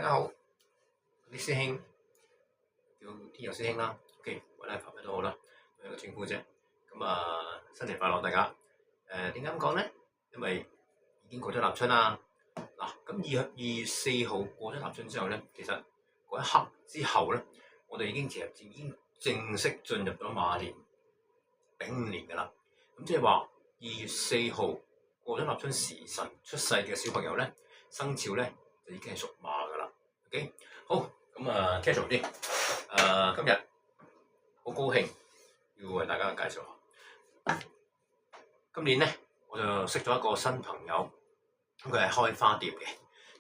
大家好，啲師兄叫天佑師兄啦，OK，或者係佛咩都好啦，都係一個稱呼啫。新年快樂大家！點解咁講咧？因為已經過咗立春啦。嗱，咁2月4號過咗立春之後咧，其實嗰一刻之後咧，我哋已經正式進入咗馬年丙午年㗎啦。咁即係話2月4號過咗立春時辰出世嘅小朋友咧，生肖咧就已經係屬馬㗎啦。OK， 好，咁casual啲。今日好高興要為大家介紹下。今年咧，我就識咗一個新朋友，咁佢係開花店嘅。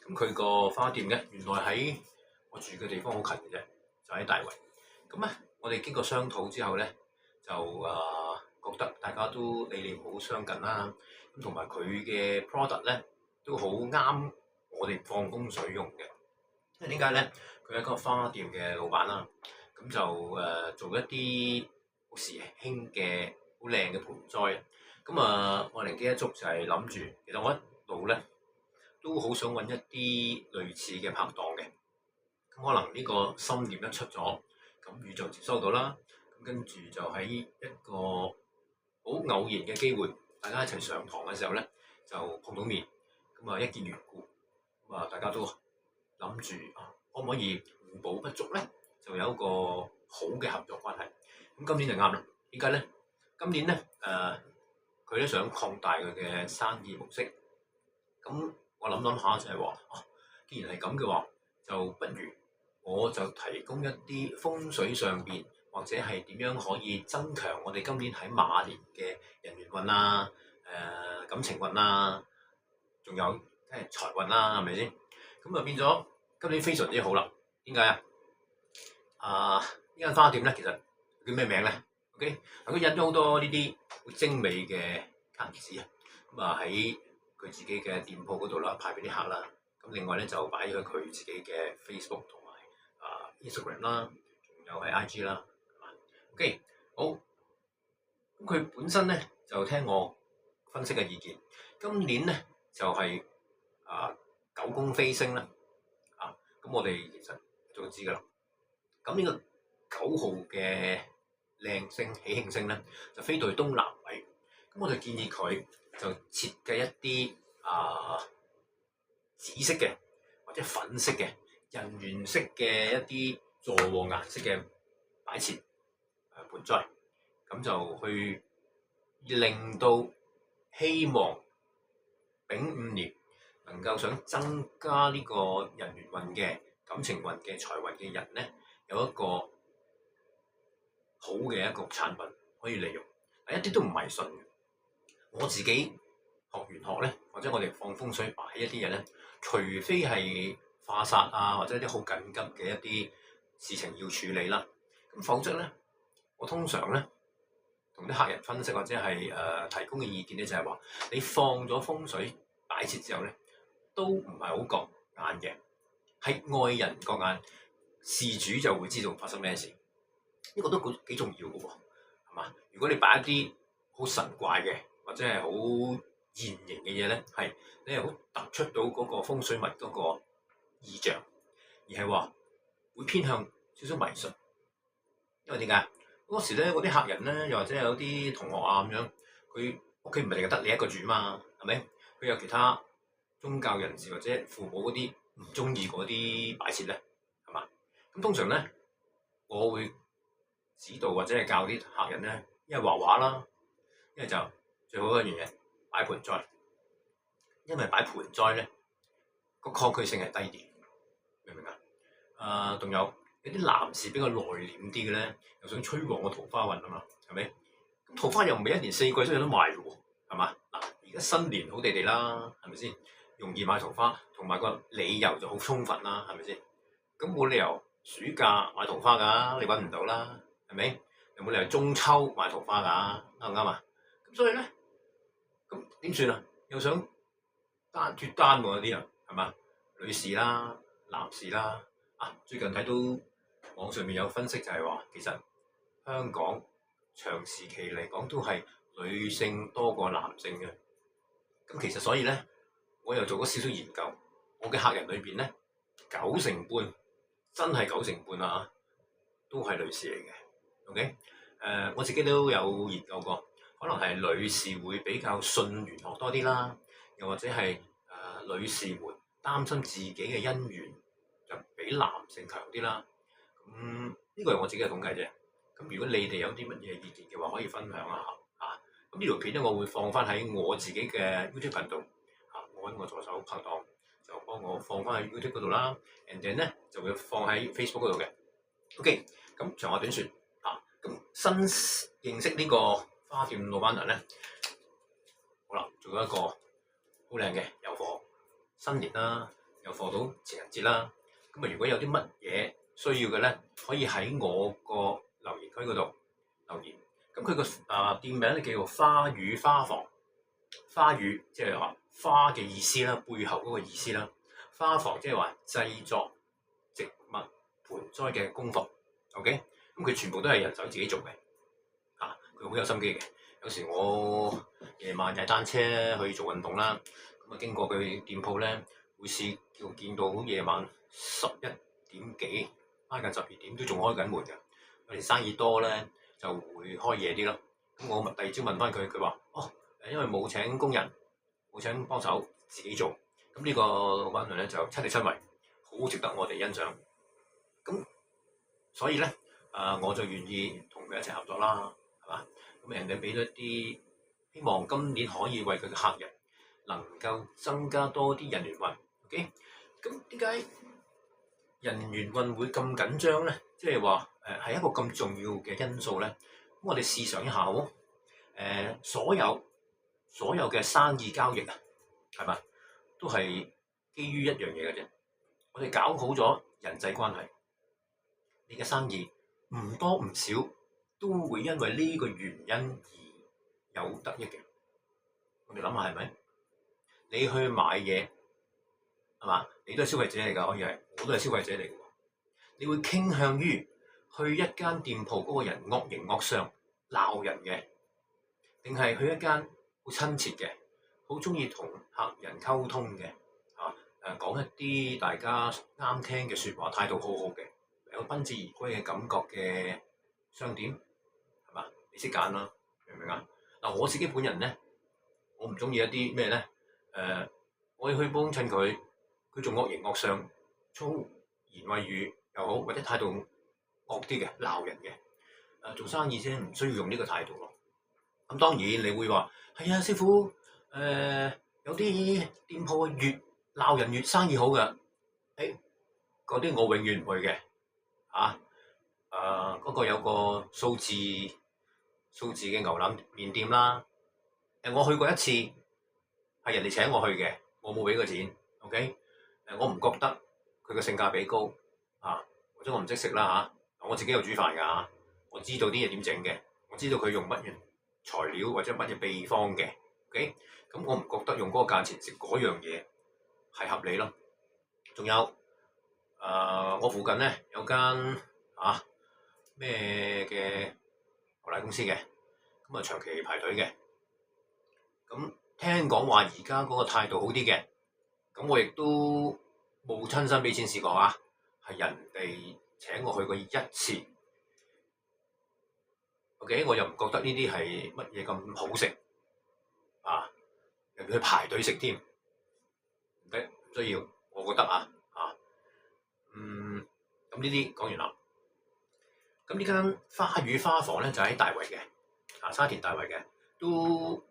咁佢個花店咧，原來喺我住嘅地方好近嘅啫，就喺大圍。咁咧，我哋經過商討之後咧，就覺得大家都理念好相近啦。咁同埋佢嘅 product 咧，都好啱我哋放風水用嘅。因為點解咧？佢係一個花店嘅老闆啦，咁就做一啲好時興嘅好靚嘅盆栽。我靈機一觸就係諗住，其實我一路咧都好想揾一啲類似嘅拍檔嘅。咁可能呢個心念一出咗，咁宇宙接收到啦。咁跟住就喺一個好偶然嘅機會，大家一齊上堂嘅時候咧，就碰到面。一見如故，大家都諗住可唔可以互補不足咧？就有一個好嘅合作關係。咁今年就啱啦。點解咧？今年咧佢都想擴大佢嘅生意模式。咁我諗下就係話，既然係咁嘅話，就不如我就提供一啲風水上邊或者係點樣可以增強我哋今年喺馬年嘅人緣運啊、感情運啊，仲有即係財運啦，係咪先？咁變咗今年非常之好啦。點解啊？呢間花店咧，其實叫咩名咧 ？OK， 佢印咗好多呢啲好精美嘅卡紙啊。喺佢自己嘅店鋪嗰度啦，派俾啲客啦。咁另外咧就擺咗佢自己嘅 Facebook 同埋Instagram 啦，仲有係 IG 啦。OK， 好。咁佢本身咧就聽我分析嘅意見，今年咧就係九宮飛星啦。咁我哋其實都知噶啦。咁呢個9號嘅靚星喜慶星咧，就飛到去東南位。咁我就建議佢就設計一啲紫色嘅或者粉色嘅人緣色嘅一啲助旺顏色嘅擺設盆栽，咁就去令到希望丙午年能夠想增加呢個人緣運嘅感情運嘅財運嘅人咧，有一個好嘅一個產品可以利用。一啲都唔迷信嘅。我自己學玄學咧，或者我哋放風水擺一啲嘢咧，除非係化煞或者一啲好緊急嘅一啲事情要處理啦，咁否則咧，我通常咧同啲客人分析或者係提供嘅意見咧，就係話你放咗風水擺設之後咧，都唔係好覺眼嘅，係外人覺眼，事主就會知道發生咩事。呢個都幾重要嘅喎，係嘛？如果你擺一啲好神怪嘅或者係好現形嘅嘢咧，係你係好突出到嗰個風水物嗰個意象，而係話會偏向少少迷信。因為點解？嗰時咧，嗰啲客人咧，又或者有啲同學咁樣，佢屋企唔係淨係得你一個住嘛，係咪？佢有其他宗教人士或者父母嗰啲唔中意嗰啲擺設咧，係嘛？咁通常咧，我會指導或者係教啲客人咧，一係畫畫啦，一係就最好一樣嘢擺盆栽，因為擺盆栽咧個抗拒性係低啲，明唔明啊？仲有啲男士比較內斂啲嘅咧，又想催旺個桃花運啊嘛，係咪？咁桃花又唔係一年四季都有得賣嘅喎，係嘛？嗱，而家新年好地地啦，係咪先？容易買桃花，同埋個理由就好充分啦，係咪先？咁冇理由暑假買桃花㗎，你揾唔到啦，係咪？有冇理由中秋買桃花㗎？啱唔啱啊？咁所以咧，咁點算啊？又想脫單喎啲人，係嘛？女士啦，男士啦。最近睇到網上面有分析就係話，其實香港長時期嚟講都係女性多過男性嘅。咁其實所以咧，我又做咗少少研究，我嘅客人裏邊咧90%真係90%啊，都係女士嚟嘅。OK，我自己都有研究過，可能係女士會比較信玄學多啲啦，又或者係女士們擔心自己嘅姻緣就比男性強啲啦。呢個係我自己嘅統計啫。咁如果你哋有啲乜嘢意見嘅話，可以分享一下啊。咁呢條片咧，我會放翻喺我自己嘅 YouTube 頻道啊。我揾我助手拍檔就幫我放翻喺 YouTube 嗰度啦。and then 咧就會放喺 Facebook 嗰度嘅。OK，咁長話短説啊。咁新認識呢個花店老闆娘咧，好啦，做咗一個好靚嘅有貨新年啦，有貨到情人節啦。咁啊，如果有啲乜嘢需要嘅咧，可以喺我個留言區嗰度留言。咁佢個店名咧叫做花語花房。花語即係話花嘅意思啦，背後嗰個意思啦。花房即係話製作植物盆栽嘅工房。OK， 咁佢全部都係人手自己做嘅。佢好有心機嘅。有時我夜晚踩單車去做運動啦，咁啊經過佢店鋪咧，會試叫見到夜晚11點幾，挨近12點都仲開緊門嘅。有時生意多咧，就會開夜啲咯。咁我第二朝問翻佢，佢話：因為冇請工人，冇請幫手，自己做。咁呢個老闆娘咧就親力親為，好值得我哋欣賞。咁所以咧，我就願意同佢一齊合作啦，係嘛？咁人哋俾咗啲希望，今年可以為佢嘅客人能夠增加多啲人緣運。OK， 咁點解人緣運會咁緊張咧？即係話係一個咁重要嘅因素咧。咁我哋試想一下喎，所有嘅生意交易啊，係嘛，都係基於一樣嘢嘅啫。我哋搞好咗人際關係，你嘅生意唔多唔少都會因為呢個原因而有得益嘅。我哋諗下係咪？你去買嘢係嘛？你都係消費者嚟㗎，可以係我都係消費者嚟㗎。你會傾向於去一間店鋪嗰個人惡形惡相鬧人嘅，定係去一間好親切嘅，好中意同客人溝通嘅，講一啲大家啱聽嘅説話，態度好好嘅，有賓至如歸嘅感覺嘅商店，係嘛？你識揀啦，明唔明啊？嗱，我自己本人咧，我唔中意一啲咩咧，我要去幫襯佢，佢仲惡形惡相，粗言穢語又好，或者態度惡啲嘅鬧人嘅，做生意啫，唔需要用呢個態度咯。咁當然你會話係啊，師傅，有啲店鋪越鬧人越生意好嘅，嗰啲我永遠唔去嘅，嗰個有個數字嘅牛腩麵店啦，我去過一次，係人哋請我去嘅，我冇俾過錢 ，OK，我唔覺得佢嘅性價比高，或者我唔識食啦嚇，我自己有煮飯㗎，我知道啲嘢點整嘅，我知道佢用乜嘢材料或者乜嘢秘方嘅 ，OK， 咁我唔覺得用嗰個價錢食嗰樣嘢係合理咯。仲有我附近咧有間咩嘅牛奶公司嘅，咁啊長期排隊嘅，咁聽講話而家嗰個態度好啲嘅，咁我亦都冇親身俾錢試過啊，係人哋請我去過一次。OK， 我又唔覺得呢啲係乜嘢咁好食又要去排隊食添，唔需要，我覺得咁呢啲講完啦。咁呢間花語花房咧就喺大圍嘅，沙田大圍嘅，都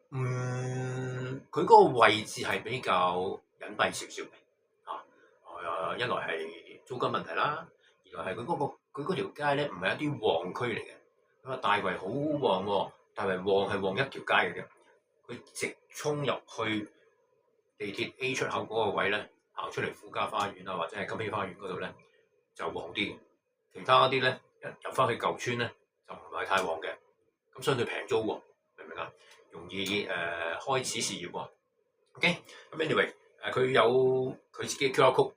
佢嗰個位置係比較隱蔽少少嘅，一來係租金問題啦，二來係佢嗰條街咧唔係一啲旺區嚟嘅。佢話大圍好旺喎，大圍旺係旺一條街嘅啫，佢直衝入去地鐵 A 出口嗰個位咧，行出嚟富嘉花園或者係金禧花園嗰度咧就旺啲，其他啲咧一入翻去舊村咧就唔係太旺嘅，咁相對平租喎，明唔明啊？容易開始事業喎。OK， 咁 anyway 佢有佢自己嘅 QR code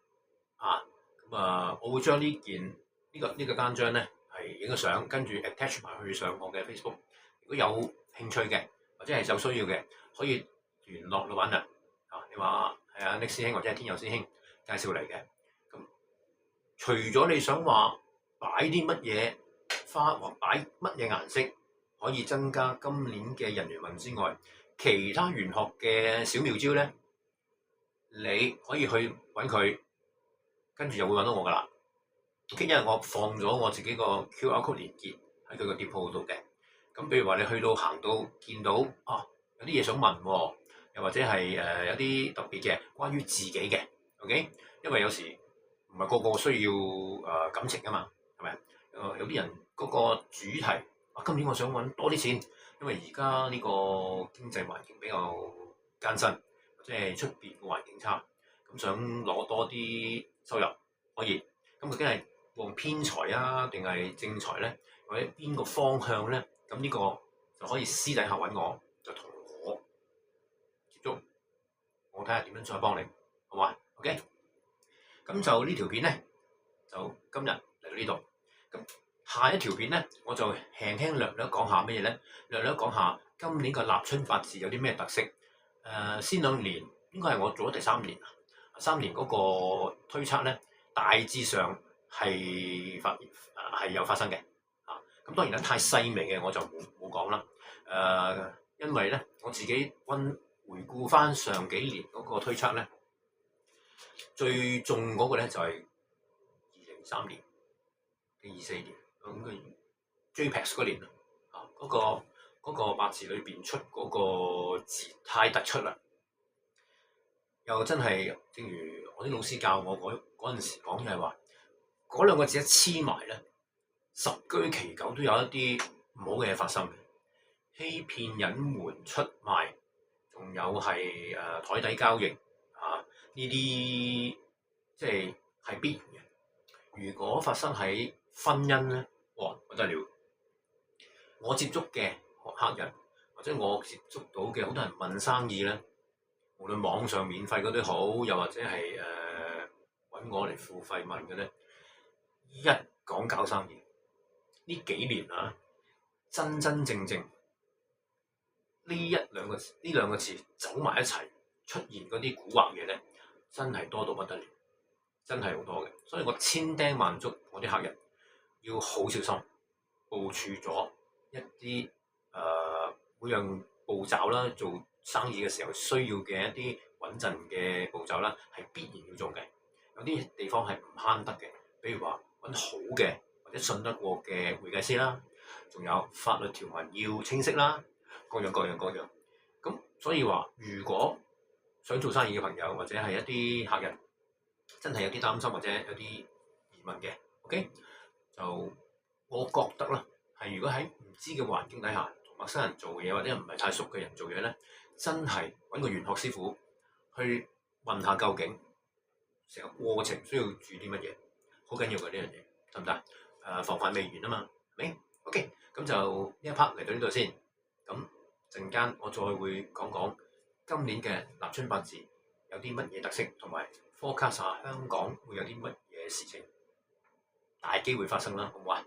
我會將呢個單張咧係影個相，跟住 attach 埋去上我嘅 Facebook。如果有興趣嘅或者係有需要嘅，可以聯絡老闆娘你話係Nick 師兄或者係天佑師兄介紹嚟嘅，咁除咗你想話擺啲乜嘢花或擺乜嘢顏色可以增加今年嘅人緣運之外，其他玄學嘅小妙招咧，你可以去揾佢，跟住就會揾到我噶啦。因為我放咗我自己個 QR code 連結喺佢個店鋪度嘅。咁譬如話你去到行到見到有啲嘢想問喎，又或者係有啲特別嘅關於自己嘅 ，OK？ 因為有時唔係個個需要感情噶嘛，係咪？有啲人嗰個主題今年我想揾多啲錢，因為而家呢個經濟環境比較艱辛，即係出邊個環境差，咁想攞多啲收入可以，咁究竟係旺偏財啊，定係正財咧？或者邊個方向咧？咁呢個就可以私底下揾我，就同我接觸，我睇下點樣再幫你，好嘛 ？OK， 咁就呢條片咧，就今日嚟到呢度。咁下一條片咧，我就輕輕略略講下乜嘢咧？略略講下今年個立春八字有啲咩特色。先兩年應該係我做咗第3年3年嗰個推測咧，大致上係有發生嘅。咁當然啦，太細微嘅我就冇講啦。因為咧我自己回顧翻上幾年嗰個推測咧，最重嗰個咧就係2003年嘅24年咁嘅 JPEX 嗰年嗰個八字裏邊出嗰個字太突出啦，又真係正如我啲老師教我嗰陣時講，就係話嗰兩個字一黐埋咧，十居其九都有一啲唔好嘅嘢發生嘅，欺騙、隱瞞、出賣，仲有係台底交易呢啲，即係必然嘅。如果發生喺婚姻咧，哇不得了！我接觸嘅客人或者我接觸到嘅好多人問生意咧，無論網上免費嗰啲好，又或者係揾我嚟付費問嘅咧，一講搞生意呢幾年真真正正呢兩個字走埋一齊出現嗰啲蠱惑嘢咧，真係多到不得了，真係好多嘅。所以我千叮萬囑我啲客人要好小心，部署咗一啲每樣步驟啦，做生意嘅時候需要嘅一啲穩陣嘅步驟啦，係必然要做嘅。有啲地方係唔慳得嘅，比如話揾好嘅或者信得過嘅會計師啦，仲有法律條文要清晰啦，各樣。咁所以話，如果想做生意嘅朋友或者係一啲客人真係有啲擔心或者有啲疑問嘅 ，OK， 就我覺得啦，係如果喺唔知嘅環境底下，同陌生人做嘢或者唔係太熟嘅人做嘢咧，真係揾個玄學師傅去問下究竟成個過程需要注意啲乜嘢，好緊要嘅呢樣嘢，得唔得？防範未然啊嘛，係咪 ？OK， 咁就呢一 part 嚟到呢度先，咁陣間我再會講今年嘅立春八字有啲乜嘢特色，同埋 forecast 下香港會有啲乜嘢事情大機會發生啦，好唔好啊？